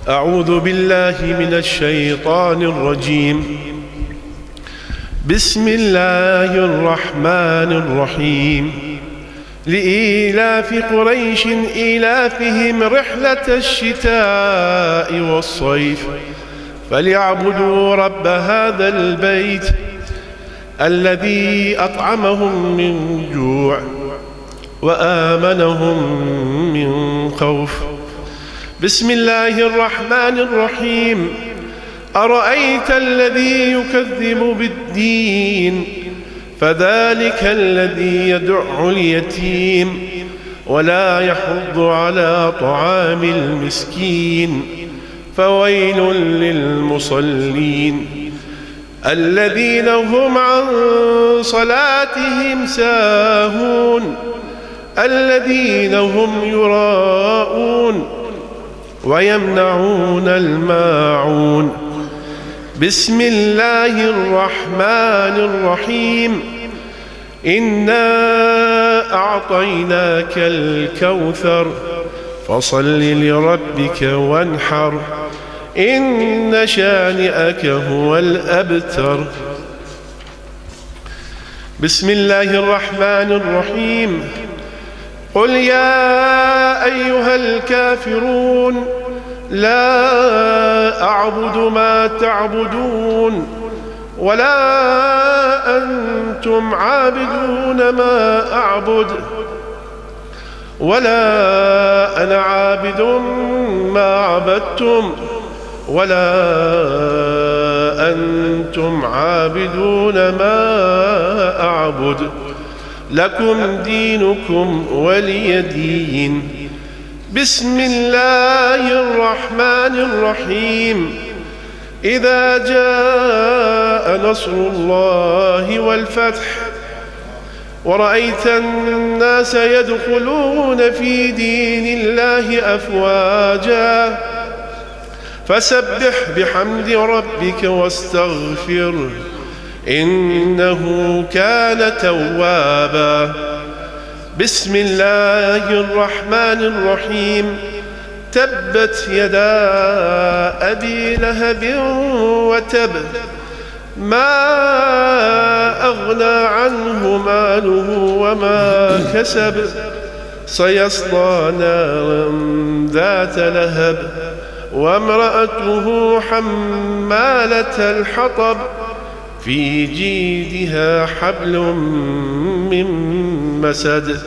أعوذ بالله من الشيطان الرجيم. بسم الله الرحمن الرحيم. لإيلاف قريش إيلافهم رحلة الشتاء والصيف فليعبدوا رب هذا البيت الذي أطعمهم من جوع وآمنهم من خوف. بسم الله الرحمن الرحيم. أرأيت الذي يكذب بالدين فذلك الذي يدع اليتيم ولا يحض على طعام المسكين فويل للمصلين الذين هم عن صلاتهم ساهون الذين هم يراءون ويمنعون الماعون. بسم الله الرحمن الرحيم. إنا أعطيناك الكوثر فصل لربك وانحر إن شانئك هو الأبتر. بسم الله الرحمن الرحيم. قل يا أيها الكافرون لا أعبد ما تعبدون ولا أنتم عابدون ما أعبد ولا أنا عابد ما عبدتم ولا أنتم عابدون ما أعبد لكم دينكم ولي دين. بسم الله الرحمن الرحيم. إذا جاء نصر الله والفتح ورأيت الناس يدخلون في دين الله أفواجا فسبح بحمد ربك واستغفره إنه كان توابا. بسم الله الرحمن الرحيم. تبت يدا أبي لهب وتب ما أغنى عنه ماله وما كسب سيصلى نارا ذات لهب وامرأته حمالة الحطب في جيدها حبل من مسد.